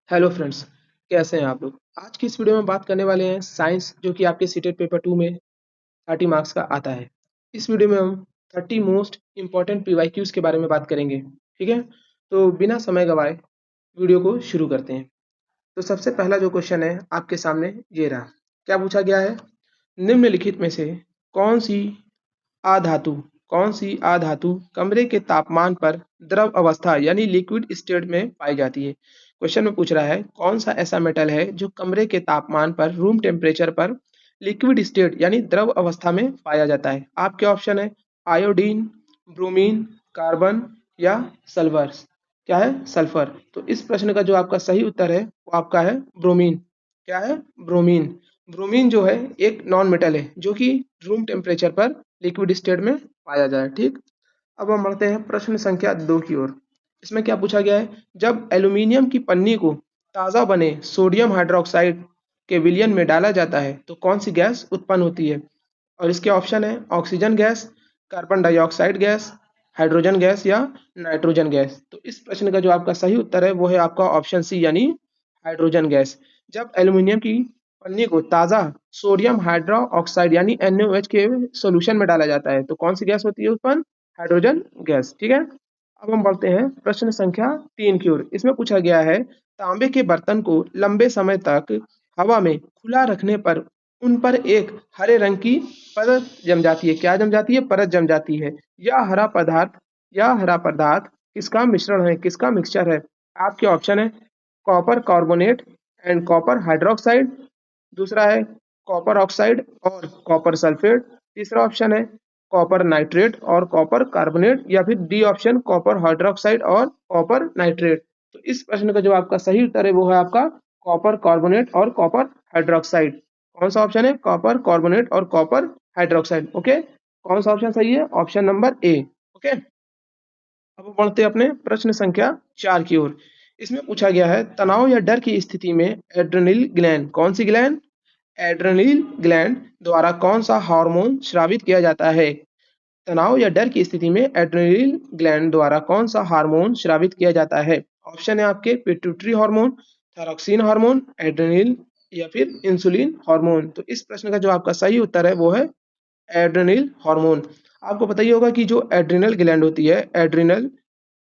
Hello friends, कैसे हैं आप लोग? आज की इस वीडियो में बात करने वाले हैं साइंस, जो कि आपके सीटेट पेपर 2 में 30 मार्क्स का आता है। इस वीडियो में हम 30 मोस्ट इम्पोर्टेंट पीवाईक्यूज के बारे में बात करेंगे। ठीक है, तो बिना समय गवाए वीडियो को शुरू करते हैं। तो सबसे पहला जो क्वेश्चन है आपके सामने ये रहा। क्या पूछा गया है? निम्नलिखित में से कौन सी अधातु कौन सी अधातु कमरे के तापमान पर द्रव अवस्था यानी लिक्विड स्टेट में पाई जाती है। क्वेश्चन में पूछ रहा है कौन सा ऐसा मेटल है जो कमरे के तापमान पर रूम टेम्परेचर पर लिक्विड स्टेट यानी द्रव अवस्था में पाया जाता है। आपके ऑप्शन है आयोडीन, ब्रोमीन, कार्बन या सल्फर। क्या है? सल्फर। तो इस प्रश्न का जो आपका सही उत्तर है वो आपका है ब्रोमीन। क्या है? ब्रोमीन। ब्रोमीन जो है एक नॉन मेटल है जो कि रूम टेम्परेचर पर लिक्विड स्टेट में पाया जाए। ठीक, अब हम बढ़ते हैं प्रश्न संख्या 2 की ओर। इसमें क्या पूछा गया है? जब एल्यूमिनियम की पन्नी को ताज़ा बने सोडियम हाइड्रोक्साइड के विलयन में डाला जाता है तो कौन सी गैस उत्पन्न होती है? और इसके ऑप्शन है oxygen gas, carbon dioxide gas, hydrogen gas या नाइट्रोजन गैस। तो इस प्रश्न का जो आपका सही उत्तर है वो है आपका ऑप्शन सी यानी हाइड्रोजन गैस। जब एल्यूमिनियम की पन्नी को ताज़ा सोडियम हाइड्रो ऑक्साइड यानी NaOH के सॉल्यूशन में डाला जाता है तो कौन सी गैस होती है उत्पन्न? Hydrogen gas. ठीक है, अब हम बढ़ते हैं प्रश्न संख्या 3 की ओर। इसमें पूछा गया है तांबे के बर्तन को लंबे समय तक हवा में खुला रखने पर उन पर एक हरे रंग की परत जम जाती है। क्या जम जाती है? परत जम जाती है। यह हरा पदार्थ किसका मिश्रण है, किसका मिक्सचर है? आपके ऑप्शन है copper carbonate and copper hydroxide, दूसरा है कॉपर ऑक्साइड और कॉपर सल्फेट, तीसरा ऑप्शन है कॉपर नाइट्रेट और कॉपर कार्बोनेट, या फिर डी ऑप्शन कॉपर हाइड्रोक्साइड और कॉपर नाइट्रेट। तो इस प्रश्न का जो आपका सही उत्तर है वो है आपका कॉपर कार्बोनेट और कॉपर हाइड्रोक्साइड। कौन सा ऑप्शन है? कॉपर कार्बोनेट और कॉपर हाइड्रोक्साइड। ओके, कौन सा ऑप्शन सही है? Option number A. ओके, अब बढ़ते हैं अपने प्रश्न संख्या 4 की ओर। इसमें पूछा गया है तनाव या डर की स्थिति में एड्रेनल ग्लैंड, कौन सी ग्लैंड? एड्रेनल ग्लैंड द्वारा कौन सा हार्मोन स्रावित किया जाता है? तनाव या डर की स्थिति में एड्रेनल ग्लैंड द्वारा कौन सा हार्मोन स्रावित किया जाता है? ऑप्शन है आपके pituitary hormone, thyroxine hormone, adrenal या फिर इंसुलिन हार्मोन। तो इस प्रश्न का जो आपका सही उत्तर है वो है एड्रेनल हार्मोन। आपको पता ही होगा कि जो एड्रिनल ग्लैंड होती है, एड्रिनल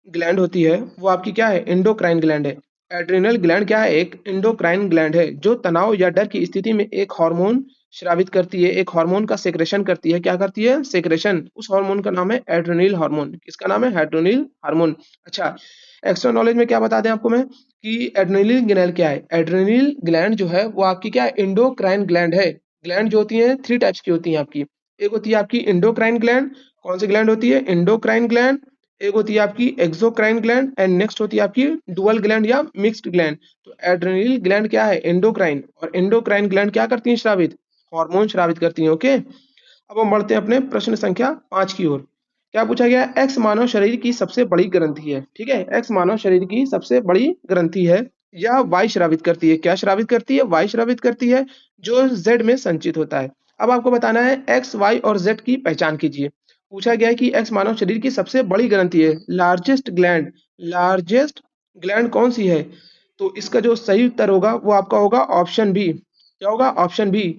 ग्लैंड होती है वो आपकी क्या है? एंडोक्राइन ग्लैंड है। एड्रिनल ग्लैंड क्या है? एक एंडोक्राइन ग्लैंड है जो तनाव या डर की स्थिति में एक हार्मोन स्रावित करती है, एक हार्मोन का सेक्रेशन करती है। क्या करती है? सेक्रेशन। उस हार्मोन का नाम है एड्रेनल हार्मोन। किसका नाम है? Adrenal hormone. अच्छा, एक्स्ट्रा नॉलेज में क्या बता दें आपको मैं कि एड्रेनल ग्लैंड क्या है। एड्रेनल ग्लैंड जो है वो आपकी क्या है? एंडोक्राइन ग्लैंड है। ग्लैंड जो होती है 3 टाइप्स की होती हैं आपकी। एक होती है आपकी एंडोक्राइन ग्लैंड। कौन सी ग्लैंड होती है? Endocrine gland. एक होती है आपकी एक्सोक्राइन ग्लैंड एंड नेक्स्ट होती है आपकी डुअल ग्लैंड या मिक्स्ड ग्लैंड। तो एड्रेनल ग्लैंड क्या है? एंडोक्राइन। और एंडोक्राइन ग्लैंड क्या करती हैं? श्रावित हार्मोन श्रावित करती हैं। ओके, अब हम बढ़ते हैं अपने प्रश्न संख्या 5 की ओर। क्या पूछा गया है? एक्स मानव शरीर की सबसे बड़ी ग्रंथि है। ठीक है, एक्स मानव शरीर की सबसे बड़ी ग्रंथि है। यह वायु श्रावित करती है। क्या श्रावित करती है? वायु श्रावित करती है जो जेड में संचित होता है। अब आपको बताना है एक्स, वाई और जेड की पहचान कीजिए। पूछा गया है कि एक्स मानव शरीर की सबसे बड़ी ग्रंथि है, लार्जेस्ट ग्लैंड। लार्जेस्ट ग्लैंड कौन सी है? तो इसका जो सही उत्तर होगा वो आपका होगा ऑप्शन बी। क्या होगा? Option B.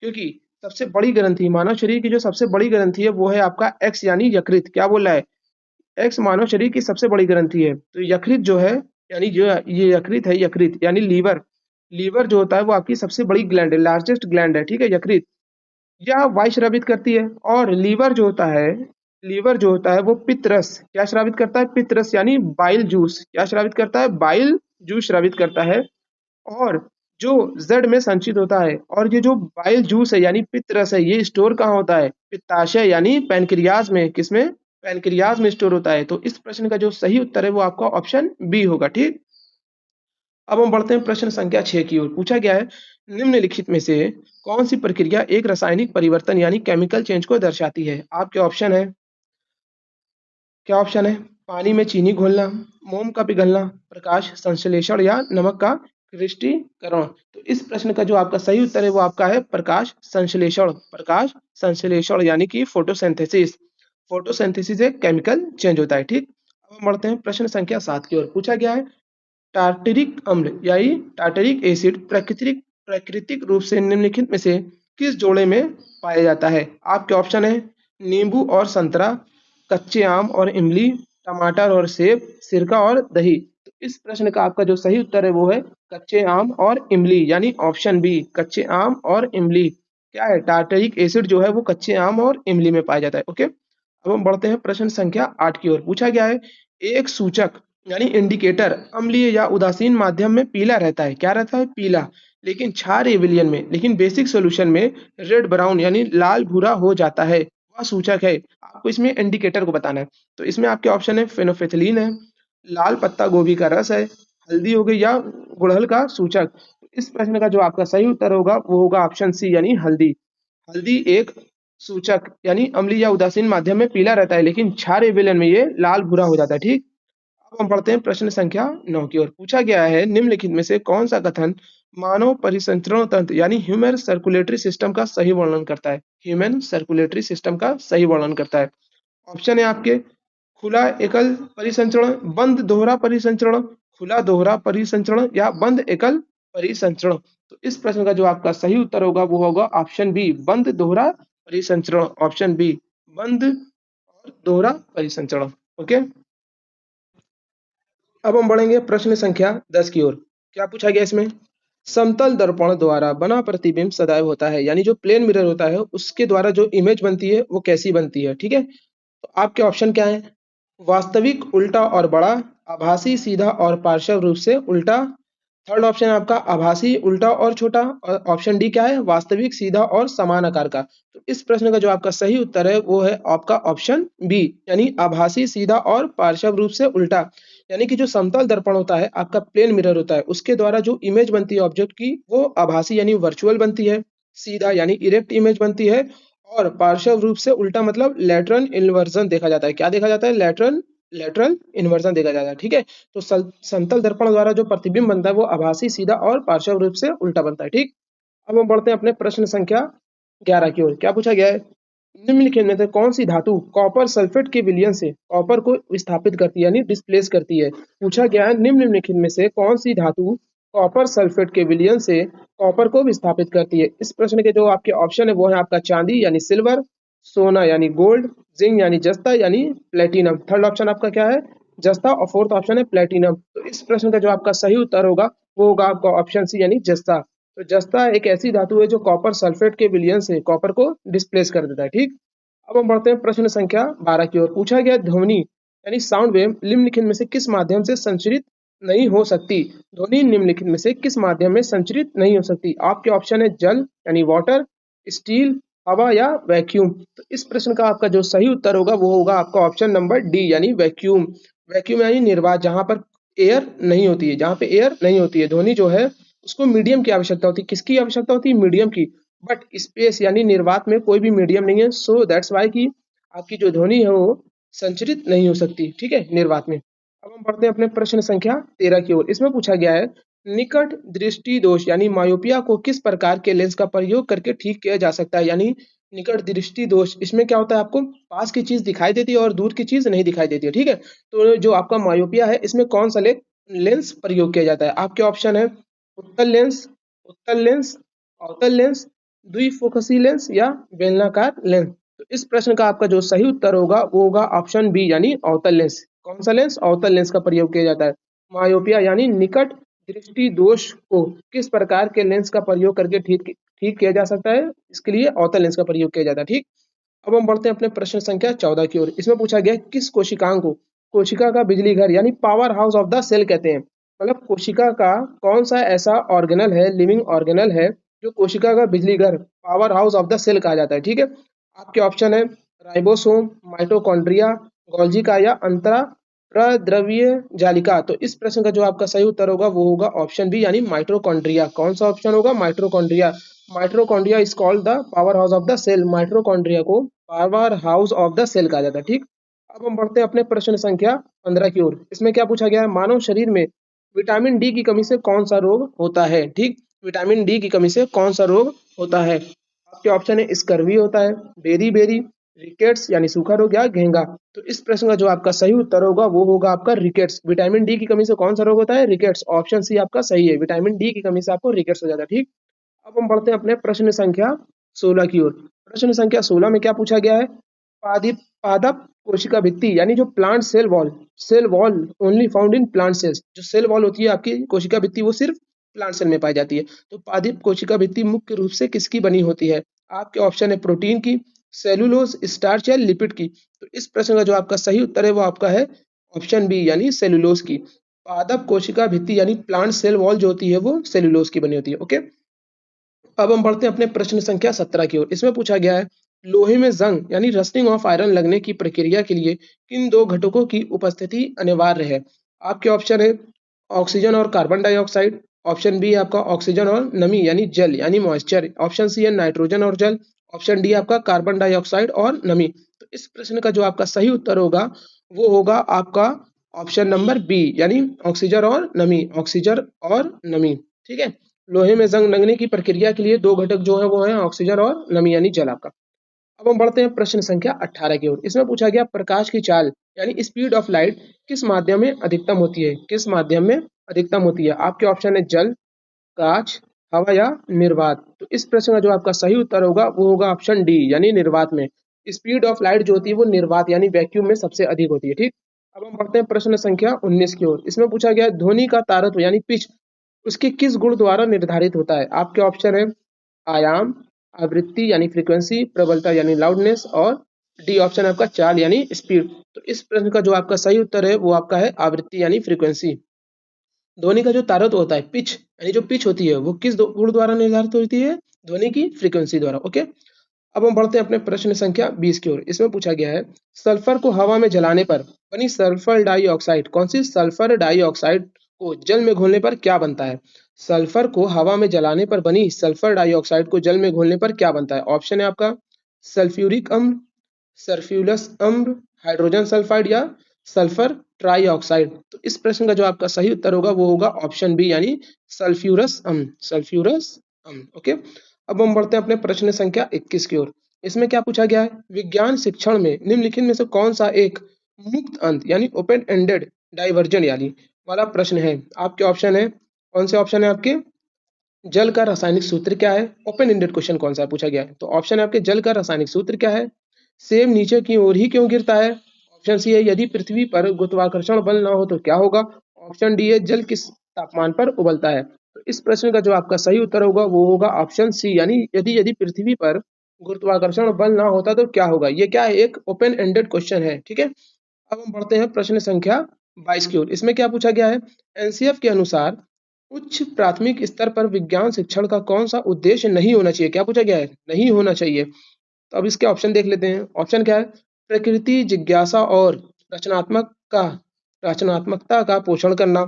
क्योंकि सबसे बड़ी ग्रंथि, मानव शरीर की जो सबसे बड़ी ग्रंथि है वो है आपका एक्स यानी यकृत। क्या बोल रहा है? एक्स मानव शरीर की सबसे बड़ी ग्रंथि है। तो यकृत जो है, यानी जो ये यकृत है, यकृत यानी लीवर। लीवर जो होता है वो आपकी सबसे बड़ी ग्लैंड है, लार्जेस्ट ग्लैंड है। ठीक है, यकृत। यह वायु श्रावित करती है। और लीवर जो होता है, लीवर जो होता है वो पित्तरस क्या श्रावित करता है? पित्तरस यानी बाइल जूस। क्या श्रावित करता है? बाइल जूस श्रावित करता है। और जो जड़ में संचित होता है, और ये जो बाइल जूस है यानी पित्त रस है, ये स्टोर कहाँ होता है? पित्ताशय यानी पैनक्रियाज में। किसमें? पैनक्रियाज में स्टोर होता है। तो इस प्रश्न का जो सही उत्तर है वो आपका ऑप्शन बी होगा। ठीक, अब हम बढ़ते हैं प्रश्न संख्या 6 की ओर। पूछा गया है निम्नलिखित में से कौन सी प्रक्रिया एक रासायनिक परिवर्तन यानी केमिकल चेंज को दर्शाती है? आपके ऑप्शन है, क्या ऑप्शन है? पानी में चीनी घोलना, मोम का पिघलना, प्रकाश संश्लेषण या नमक का क्रिस्टलीकरण। तो इस प्रश्न का जो आपका सही उत्तर है वो आपका है प्रकाश संश्लेषण। प्रकाश संश्लेषण यानी कि फोटोसिंथेसिस। फोटोसिंथेसिस से केमिकल चेंज होता है। ठीक, अब हम बढ़ते हैं प्रश्न संख्या 7 की ओर। पूछा गया है टार्टरिक अम्ल यानी टार्टरिक एसिड प्राकृतिक रूप से निम्नलिखित में से किस जोड़े में पाया जाता है? आपके ऑप्शन है नींबू और संतरा, कच्चे आम और इमली, टमाटर और सेब, सिरका और दही। तो इस प्रश्न का आपका जो सही उत्तर है वो है कच्चे आम और इमली यानी ऑप्शन बी कच्चे आम और इमली। क्या है? टार्टरिक एसिड जो है वो कच्चे आम और इमली में पाया जाता है। ओके, अब हम बढ़ते हैं प्रश्न संख्या 8 की ओर। पूछा गया है एक सूचक यानी इंडिकेटर अम्लीय या उदासीन माध्यम में पीला रहता है। क्या रहता है? पीला। लेकिन क्षारीय विलयन में, लेकिन बेसिक सॉल्यूशन में रेड ब्राउन यानी लाल भूरा हो जाता है। वह सूचक है। आपको इसमें इंडिकेटर को बताना है। तो इसमें आपके ऑप्शन है फेनोल्फेथलीन है, लाल पत्ता गोभी का रस है, हल्दी हो गई या गुड़हल का सूचक। इस प्रश्न का जो आपका सही उत्तर होगा वो होगा ऑप्शन सी यानी हल्दी। हल्दी एक सूचक यानी अम्लीय या उदासीन माध्यम में पीला रहता है, लेकिन क्षारीय विलयन में ये लाल भूरा हो जाता है। ठीक। अब हम बढ़ते हैं प्रश्न संख्या 9 की ओर। पूछा गया है निम्नलिखित में से कौन सा कथन मानव परिसंचरण तंत्र यानी ह्यूमन सर्कुलेटरी सिस्टम का सही वर्णन करता है? ह्यूमन सर्कुलेटरी सिस्टम का सही वर्णन करता है। ऑप्शन है आपके खुला एकल परिसंचरण, बंद दोहरा परिसंचरण, खुला दोहरा परिसंचरण या बंद एकल परिसंचरण। तो इस प्रश्न का जो आपका सही उत्तर होगा वो होगा ऑप्शन बी बंद दोहरा परिसंचरण। ऑप्शन बी बंद और दोहरा परिसंचरण। ओके, अब हम बढ़ेंगे प्रश्न संख्या 10 की ओर। क्या पूछा गया इसमें? समतल दर्पण द्वारा बना प्रतिबिंब सदैव होता है यानी जो प्लेन मिरर होता है उसके द्वारा जो इमेज बनती है वो कैसी बनती है? ठीक है, तो आपके ऑप्शन क्या है? वास्तविक उल्टा और बड़ा, आभासी सीधा और पार्श्व रूप से उल्टा। थर्ड ऑप्शन है आपका आभासी उल्टा और छोटा, और ऑप्शन डी क्या है? वास्तविक सीधा और समान आकार का। तो इस प्रश्न का जो आपका सही उत्तर है वो है आपका ऑप्शन बी यानी आभासी सीधा और पार्श्व रूप से उल्टा। यानी कि जो समतल दर्पण होता है आपका प्लेन मिरर होता है उसके द्वारा जो इमेज बनती है ऑब्जेक्ट की वो आभासी यानी वर्चुअल बनती है, सीधा यानी इरेक्ट इमेज बनती है, और पार्श्व रूप से उल्टा मतलब लैटरल इन्वर्जन देखा जाता है। क्या देखा जाता है? लैटरल लैटरल इन्वर्जन देखा जाता है। ठीक है, तो समतल दर्पण द्वारा जो प्रतिबिंब बनता है वो आभासी सीधा और पार्श्व रूप से उल्टा बनता है। ठीक। अब हम बढ़ते हैं अपने प्रश्न संख्या 11 की ओर। क्या पूछा गया है? निम्नलिखित में से कौन सी धातु कॉपर सल्फेट के विलयन से कॉपर को विस्थापित करती है यानी डिस्प्लेस करती है? पूछा गया है निम्नलिखित में से कौन सी धातु कॉपर सल्फेट के विलयन से कॉपर को विस्थापित करती है? इस प्रश्न के जो आपके ऑप्शन है वो है आपका चांदी यानी सिल्वर, सोना यानी गोल्ड, जिंक यानी जस्ता यानी प्लेटिनम। थर्ड ऑप्शन आपका क्या है? जस्ता, और फोर्थ ऑप्शन है प्लेटिनम। तो इस प्रश्न का जो आपका सही उत्तर होगा वो होगा आपका ऑप्शन सी यानी जस्ता। तो जस्ता एक ऐसी धातु है जो कॉपर सल्फेट के विलयन से कॉपर को डिस्प्लेस कर देता है। ठीक। अब हम बढ़ते हैं प्रश्न संख्या 12 की ओर। पूछा गया ध्वनि यानी साउंड वेव निम्नलिखित में से किस माध्यम से संचरित नहीं हो सकती? ध्वनि निम्नलिखित में से किस माध्यम में संचरित नहीं हो सकती? आपके ऑप्शन है जल यानी वाटर, स्टील, हवा या वैक्यूम। तो इस प्रश्न का आपका जो सही उत्तर होगा वो होगा आपका ऑप्शन नंबर डी यानी वैक्यूम। वैक्यूम यानी निर्वात, जहां पर एयर नहीं होती है, जहां पे एयर नहीं होती है। ध्वनि जो है उसको मीडियम की आवश्यकता होती है। किसकी आवश्यकता होती है? मीडियम की। बट स्पेस यानी निर्वात में कोई भी मीडियम नहीं है, सो दैट्स वाई की आपकी जो ध्वनि है वो संचरित नहीं हो सकती। ठीक है, निर्वात में। अब हम बढ़ते हैं अपने प्रश्न संख्या 13 की ओर। इसमें पूछा गया है निकट दृष्टि दोष यानी मायोपिया को किस प्रकार के लेंस का प्रयोग करके ठीक किया जा सकता है? यानी निकट दृष्टि दोष, इसमें क्या होता है? आपको पास की चीज दिखाई देती है और दूर की चीज नहीं दिखाई देती है। ठीक है, तो जो आपका मायोपिया है इसमें कौन सा लेंस प्रयोग किया जाता है? आपके ऑप्शन है उत्तल लेंस, उत्तल लेंस, अवतल लेंस, द्विफोकसी लेंस या बेलनाकार लेंस। तो इस प्रश्न का आपका जो सही उत्तर होगा वो होगा ऑप्शन बी यानी अवतल लेंस। कौन सा लेंस? अवतल लेंस का प्रयोग किया जाता है। मायोपिया यानी निकट दृष्टि दोष को किस प्रकार के लेंस का प्रयोग करके ठीक ठीक किया जा सकता है? इसके लिए अवतल लेंस का प्रयोग किया जाता है। ठीक। अब हम बढ़ते हैं अपने प्रश्न संख्या 14 की ओर। इसमें पूछा गया किस कोशिकांग को कोशिका का बिजली घर यानी power house of the cell कहते हैं? मतलब कोशिका का कौन सा ऐसा ऑर्गेनल है, लिविंग ऑर्गेनल है, जो कोशिका का बिजली घर power house of the cell कहा जाता है? ठीक है, आपके ऑप्शन है राइबोसोम, माइटोकॉन्ड्रिया, गोल्जी का या अंतरा प्रद्रव्य जालिका। तो इस प्रश्न का जो आपका सही उत्तर होगा वो होगा ऑप्शन बी यानी माइटोकॉन्ड्रिया। कौन सा ऑप्शन होगा? Mitochondria. Mitochondria is called the power house of the cell. Mitochondria को power house of the cell कहा जाता है। ठीक। अब हम बढ़ते हैं अपने प्रश्न संख्या 15 की ओर। इसमें क्या पूछा गया है? मानव शरीर में विटामिन डी की कमी से कौन सा रोग होता है? ठीक, विटामिन डी की कमी से कौन सा रोग होता है? आपके ऑप्शन है स्कर्वी होता है, बेरी बेरी, रिकेट्स यानी सूखा रोग या घेंगा। तो इस प्रश्न का जो आपका सही उत्तर होगा वो होगा आपका रिकेट्स। विटामिन डी की कमी से कौन सा रोग होता है? रिकेट्स। ऑप्शन सी आपका सही है, विटामिन डी की कमी से आपको रिकेट्स हो जाता है। ठीक, अब हम बढ़ते हैं अपने प्रश्न संख्या 16 की ओर। प्रश्न संख्या 16 में क्या पूछा गया है? पादिप पादप कोशिका भित्ति यानी जो plant cell wall only found in plant cells. जो सेल वॉल होती है आपकी कोशिका भित्ति वो सिर्फ प्लांट सेल में पाई जाती है। तो पादप कोशिका भित्ति मुख्य रूप से किसकी बनी होती है? आपके ऑप्शन है प्रोटीन की, सेलुलोज, स्टार्च या लिपिड की। तो इस प्रश्न का जो आपका सही उत्तर है वो आपका है ऑप्शन बी यानी सेलुलोज की। पादप कोशिका भित्ति यानी प्लांट सेल वॉल जो होती है वो सेलुलोज की बनी होती है। ओके, अब हम बढ़ते हैं अपने प्रश्न संख्या 17 की ओर। इसमें पूछा गया है लोहे में जंग यानी रस्टिंग ऑफ आयरन लगने की प्रक्रिया के लिए किन दो घटकों की उपस्थिति अनिवार्य है? आपके ऑप्शन है ऑक्सीजन और कार्बन डाइऑक्साइड, ऑप्शन बी है आपका ऑक्सीजन और नमी यानी जल यानी मॉइस्चर, ऑप्शन सी है नाइट्रोजन और जल, ऑप्शन डी आपका कार्बन डाइऑक्साइड और नमी। तो इस प्रश्न का जो आपका सही उत्तर होगा वो होगा आपका ऑप्शन नंबर बी यानी ऑक्सीजन और नमी, ऑक्सीजन और नमी। ठीक है, लोहे में जंग लगने की प्रक्रिया के लिए दो घटक जो है वो है ऑक्सीजन और नमी यानी जल आपका। अब हम बढ़ते हैं प्रश्न संख्या 18 की ओर। इसमें पूछा गया प्रकाश की चाल यानी स्पीड ऑफ लाइट किस माध्यम में अधिकतम होती है? किस माध्यम में अधिकतम होती है? आपके ऑप्शन है जल, कांच, हवा या निर्वात। तो इस प्रश्न का जो आपका सही उत्तर होगा वो होगा ऑप्शन डी यानी निर्वात में। स्पीड ऑफ लाइट जो होती है वो निर्वात यानी वैक्यूम में सबसे अधिक होती है। ठीक, अब हम बढ़ते हैं प्रश्न संख्या 19 की ओर। इसमें पूछा गया है ध्वनि का तारत्व यानी पिच उसके किस गुण द्वारा निर्धारित होता है? आपके ऑप्शन है आयाम, आवृत्ति यानी फ्रीक्वेंसी, प्रबलता यानी लाउडनेस और डी ऑप्शन है आपका चाल यानी स्पीड। तो इस प्रश्न का जो आपका सही उत्तर है वो आपका है आवृत्ति यानी फ्रीक्वेंसी। ध्वनि का जो तारत्व होता है पिच यानी जो पिच होती है वो किस गुण द्वारा निर्धारित होती है? ध्वनि की फ्रीक्वेंसी द्वारा। ओके, अब हम बढ़ते हैं अपने प्रश्न संख्या 20 की ओर। इसमें पूछा गया है सल्फर को हवा में जलाने पर बनी सल्फर डाइऑक्साइड कौन सी सल्फर डाइऑक्साइड को जल में घोलने पर क्या बनता है? सल्फर को हवा में जलाने पर बनी सल्फर डाइऑक्साइड को जल में घोलने पर क्या बनता है? ऑप्शन है आपका सल्फ्यूरिक अम्ल, सल्फ्यूलस अम्ल, हाइड्रोजन सल्फाइड या सल्फर ट्राइऑक्साइड। तो इस प्रश्न का जो आपका सही उत्तर होगा वो होगा ऑप्शन बी यानी सल्फ्यूरस अम्ल, सल्फ्यूरस अम्ल। ओके, अब हम बढ़ते हैं अपने प्रश्न संख्या 21 की ओर। इसमें क्या पूछा गया है विज्ञान शिक्षण में निम्नलिखित में से कौन सा एक मुक्त अंत यानी ओपन एंडेड डाइवर्जन यानी वाला प्रश्न है? आपके ऑप्शन है कौन से ऑप्शन है आपके? जल का रासायनिक सूत्र क्या है? ओपन एंडेड क्वेश्चन कौन सा पूछा गया है? तो ऑप्शन है आपके जल का रासायनिक सूत्र क्या है? सेब नीचे की ओर ही क्यों गिरता है? ऑप्शन सी है यदि पृथ्वी पर गुरुत्वाकर्षण बल ना हो तो क्या होगा? ऑप्शन डी है जल किस तापमान पर उबलता है? तो इस प्रश्न का जो आपका सही उत्तर होगा वो होगा ऑप्शन सी यानी यदि यदि पृथ्वी पर गुरुत्वाकर्षण बल ना होता तो क्या होगा? ये क्या है? एक ओपन एंडेड क्वेश्चन है। ठीक है, अब हम बढ़ते हैं प्रश्न संख्या 22 की ओर। इसमें क्या पूछा गया है एनसीएफ के अनुसार उच्च प्राथमिक स्तर पर विज्ञान शिक्षण का कौन सा उद्देश्य नहीं होना चाहिए? क्या पूछा गया है? नहीं होना चाहिए। तो अब इसके ऑप्शन देख लेते हैं। ऑप्शन क्या है? प्रकृति जिज्ञासा और रचनात्मक का रचनात्मकता का पोषण करना।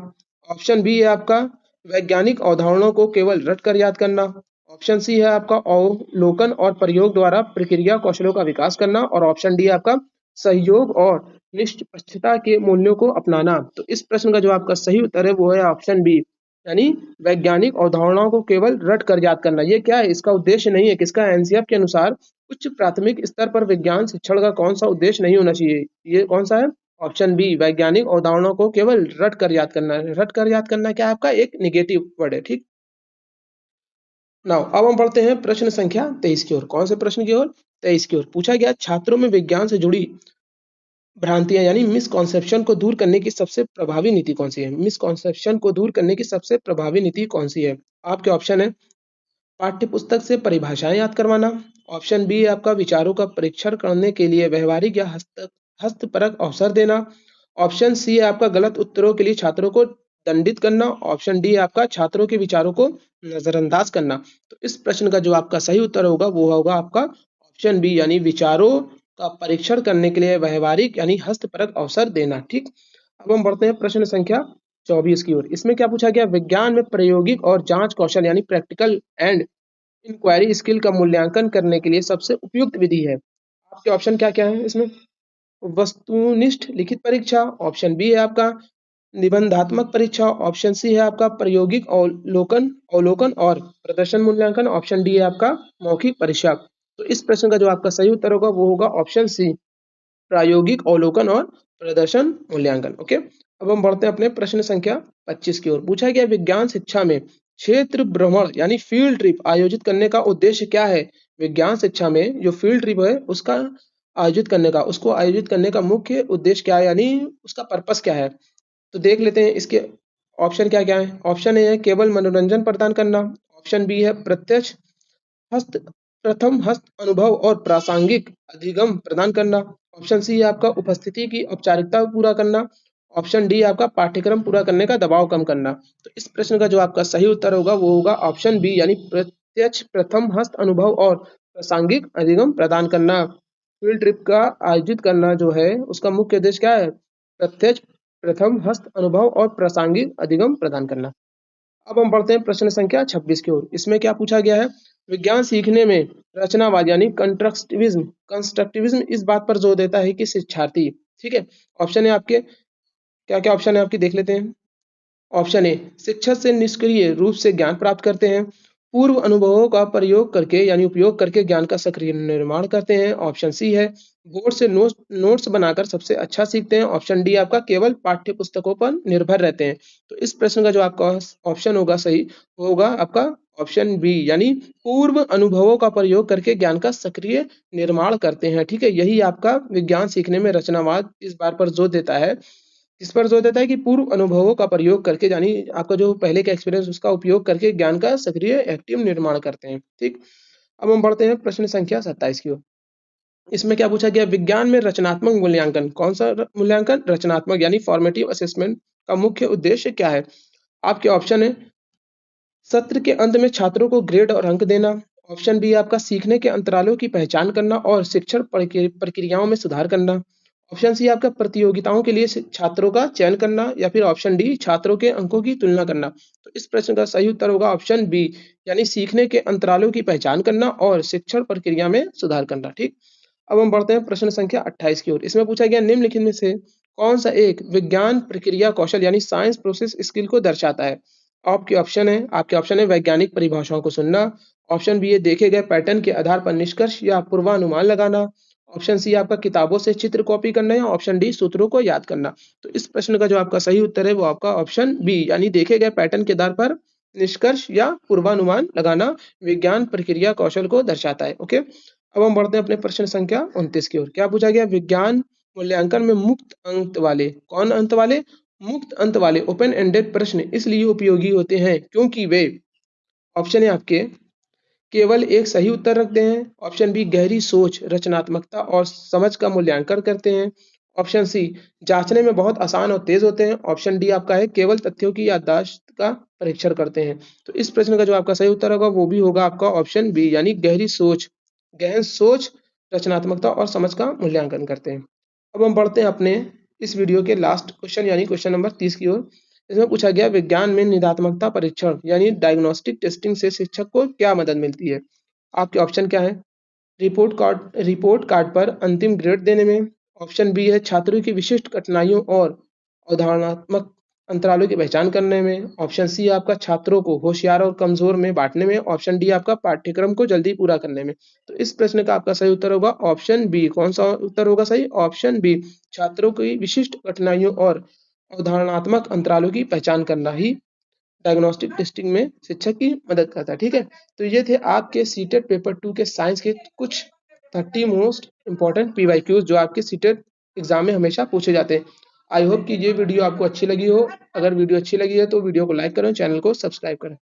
ऑप्शन बी है आपका वैज्ञानिक अवधारणाओं को केवल रट कर याद करना। ऑप्शन सी है आपका अवलोकन और प्रयोग द्वारा प्रक्रिया कौशलों का विकास करना और ऑप्शन डी है आपका सहयोग और निष्पक्षता के मूल्यों को अपनाना। तो इस प्रश्न का जो आपका सही उत्तर है वो है ऑप्शन बी यानी वैज्ञानिक अवधारणाओं को केवल रट कर याद करना। ये क्या है? इसका उद्देश्य नहीं है। किसका? एनसीएफ के अनुसार उच्च प्राथमिक स्तर पर विज्ञान शिक्षण का कौन सा उद्देश्य नहीं होना चाहिए? ये कौन सा है? ऑप्शन बी वैज्ञानिक अवधारणाओं को केवल रट कर याद करना है। रट कर याद करना क्या है आपका? एक निगेटिव वर्ड है। ठीक, नाउ अब हम बढ़ते हैं प्रश्न संख्या 23 की ओर। कौन से प्रश्न की ओर? 23 की ओर। पूछा गया छात्रों में विज्ञान से जुड़ी भ्रांतियां यानी मिसकॉन्सेप्शन को दूर करने की सबसे प्रभावी नीति कौन सी है? मिसकॉन्सेप्शन को दूर करने की सबसे प्रभावी नीति कौन सी है? आपके ऑप्शन है पाठ्य पुस्तक से परिभाषाएं याद करवाना। ऑप्शन बी है आपका विचारों का परीक्षण करने के लिए व्यवहारिक या हस्तपरक अवसर देना। ऑप्शन सी है आपका गलत उत्तरों के लिए छात्रों को दंडित करना। ऑप्शन डी है आपका छात्रों के विचारों को नजरअंदाज करना। तो इस प्रश्न का जो आपका सही उत्तर होगा वो होगा आपका ऑप्शन बी यानी विचारों का परीक्षण करने के लिए व्यवहारिक यानी हस्तपरक अवसर देना। ठीक, अब हम बढ़ते हैं प्रश्न संख्या 24 की ओर। इसमें क्या पूछा गया विज्ञान में प्रायोगिक और जांच कौशल यानी प्रैक्टिकल एंड इंक्वायरी स्किल का मूल्यांकन करने के लिए सबसे उपयुक्त विधि है? आपके ऑप्शन क्या क्या है इसमें? वस्तुनिष्ठ लिखित परीक्षा, ऑप्शन बी है आपका निबंधात्मक परीक्षा, ऑप्शन सी है आपका प्रायोगिक अवलोकन अवलोकन और प्रदर्शन मूल्यांकन, ऑप्शन डी है आपका मौखिक परीक्षा। तो तो इस प्रश्न का जो आपका सही उत्तर होगा वो होगा ऑप्शन सी, प्रायोगिक अवलोकन और प्रदर्शन मूल्यांकन। ओके, अब हम बढ़ते हैं अपने प्रश्न संख्या 25 की ओर। पूछा गया विज्ञान शिक्षा में क्षेत्र भ्रमण यानी फील्ड ट्रिप आयोजित करने का उद्देश्य क्या है? विज्ञान शिक्षा में जो फील्ड ट्रिप है उसका उसको आयोजित करने का मुख्य उद्देश्य क्या है, यानी उसका पर्पस क्या है? तो देख लेते हैं इसके ऑप्शन क्या क्या है। ऑप्शन ए है केवल मनोरंजन प्रदान करना। ऑप्शन बी है प्रत्यक्ष हस्त प्रथम हस्त अनुभव और प्रासंगिक अधिगम प्रदान करना। ऑप्शन सी है आपका उपस्थिति की औपचारिकता पूरा करना। ऑप्शन डी आपका पाठ्यक्रम पूरा करने का दबाव कम करना। तो इस प्रश्न का जो आपका सही उत्तर होगा वो होगा ऑप्शन बी, यानी प्रत्यक्ष प्रथम हस्त अनुभव और प्रासंगिक अधिगम प्रदान करना। फील्ड ट्रिप का आयोजित करना जो है उसका मुख्य उद्देश्य क्या है? प्रत्यक्ष प्रथम हस्त अनुभव और प्रासंगिक अधिगम प्रदान करना। अब हम बढ़ते हैं प्रश्न संख्या 26 की ओर। इसमें क्या पूछा गया है? विज्ञान सीखने में रचनावाद यानी कंस्ट्रक्टिविज्म कंस्ट्रक्टिविज्म इस बात पर जोर देता है कि शिक्षार्थी, ठीक है, ऑप्शन है आपके, क्या क्या ऑप्शन है आपकी देख लेते हैं। ऑप्शन ए, शिक्षक से निष्क्रिय रूप से ज्ञान प्राप्त करते हैं। पूर्व अनुभवों का प्रयोग करके यानी उपयोग करके ज्ञान का सक्रिय निर्माण करते हैं। ऑप्शन सी है बोर्ड से नोट्स बनाकर सबसे अच्छा सीखते हैं। ऑप्शन डी आपका केवल पाठ्य पुस्तकों पर निर्भर रहते हैं। तो इस प्रश्न का जो आपका ऑप्शन होगा सही, वो होगा आपका ऑप्शन बी, यानी पूर्व अनुभवों का प्रयोग करके ज्ञान का सक्रिय निर्माण करते हैं। ठीक है, यही आपका विज्ञान सीखने में रचनावाद इस बात पर जोर देता है, इस पर जोर देता है कि पूर्व अनुभवों का प्रयोग करके यानी आपका जो पहले का एक्सपीरियंस उसका उपयोग करके ज्ञान का सक्रिय एक्टिव निर्माण करते हैं। ठीक, अब हम बढ़ते हैं प्रश्न संख्या 27 की ओर। इसमें क्या पूछा गया? विज्ञान में रचनात्मक मूल्यांकन, कौन सा मूल्यांकन? रचनात्मक यानी फॉर्मेटिव असेसमेंट का मुख्य उद्देश्य क्या है? आपके ऑप्शन है सत्र के अंत में छात्रों को ग्रेड और अंक देना। ऑप्शन बी आपका सीखने के अंतरालों की पहचान करना और शिक्षण प्रक्रियाओं में सुधार करना। ऑप्शन सी आपका प्रतियोगिताओं के लिए छात्रों का चयन करना, या फिर ऑप्शन डी छात्रों के अंकों की तुलना करना। तो इस प्रश्न का सही उत्तर होगा ऑप्शन बी, यानी सीखने के अंतरालों की पहचान करना और शिक्षण प्रक्रिया में सुधार करना। ठीक, अब हम बढ़ते हैं प्रश्न संख्या 28 की ओर। इसमें पूछा गया निम्नलिखित में से कौन सा एक विज्ञान प्रक्रिया कौशल यानी साइंस प्रोसेस स्किल को दर्शाता है? आपके ऑप्शन है वैज्ञानिक परिभाषाओं को सुनना। ऑप्शन बी है देखे गए पैटर्न के आधार पर निष्कर्ष या पूर्वानुमान लगाना। ऑप्शन सी आपका किताबों से चित्र कॉपी करना, या ऑप्शन डी सूत्रों को याद करना। तो इस प्रश्न का जो आपका सही उत्तर है वो आपका ऑप्शन बी, यानी देखे गए पैटर्न के आधार पर निष्कर्ष या पूर्वानुमान लगाना विज्ञान प्रक्रिया कौशल को दर्शाता है। ओके, अब हम बढ़ते हैं अपने प्रश्न संख्या 29 की ओर। क्या पूछा गया? विज्ञान मूल्यांकन में मुक्त अंक वाले, कौन अंत वाले? मुक्त अंत वाले ओपन एंडेड प्रश्न इसलिए उपयोगी होते हैं क्योंकि वे, ऑप्शन है आपके, केवल एक सही उत्तर रखते हैं। ऑप्शन बी गहरी सोच, रचनात्मकता और समझ का मूल्यांकन करते हैं। ऑप्शन सी जांचने में बहुत आसान और तेज होते हैं। ऑप्शन डी आपका है केवल तथ्यों की याददाश्त का परीक्षण करते हैं। तो इस प्रश्न का जो आपका सही उत्तर होगा वो भी होगा आपका ऑप्शन बी, यानी गहन सोच, रचनात्मकता और समझ का मूल्यांकन करते हैं। अब हम बढ़ते हैं अपने इस वीडियो के लास्ट क्वेश्चन यानी क्वेश्चन नंबर 30 की ओर। इसमें पूछा गया विज्ञान में निदात्मकता परीक्षण यानी डायग्नोस्टिक टेस्टिंग से शिक्षक को क्या मदद मिलती है? आपके ऑप्शन क्या है? रिपोर्ट कार्ड पर अंतिम ग्रेड देने में। ऑप्शन बी है छात्रों की विशिष्ट कठिनाइयों और अवधारणात्मक अंतरालों की पहचान करने में। ऑप्शन सी आपका छात्रों को होशियार और कमजोर में बांटने में। ऑप्शन डी आपका पाठ्यक्रम को जल्दी पूरा करने में। तो इस प्रश्न का आपका सही उत्तर होगा ऑप्शन बी। कौन सा उत्तर होगा सही? ऑप्शन बी, छात्रों की विशिष्ट कठिनाइयों और अवधारणात्मक अंतरालों की पहचान करना ही डायग्नोस्टिक टेस्टिंग में शिक्षक की मदद करता है। ठीक है, तो ये थे आपके सीटेट पेपर 2 के साइंस के कुछ 30 मोस्ट इंपॉर्टेंट पीवाईक्यूज जो आपके सीटेट एग्जाम में हमेशा पूछे जाते हैं। आई होप कि ये वीडियो आपको अच्छी लगी हो। अगर वीडियो अच्छी लगी है तो वीडियो को लाइक करें, चैनल को सब्सक्राइब करें।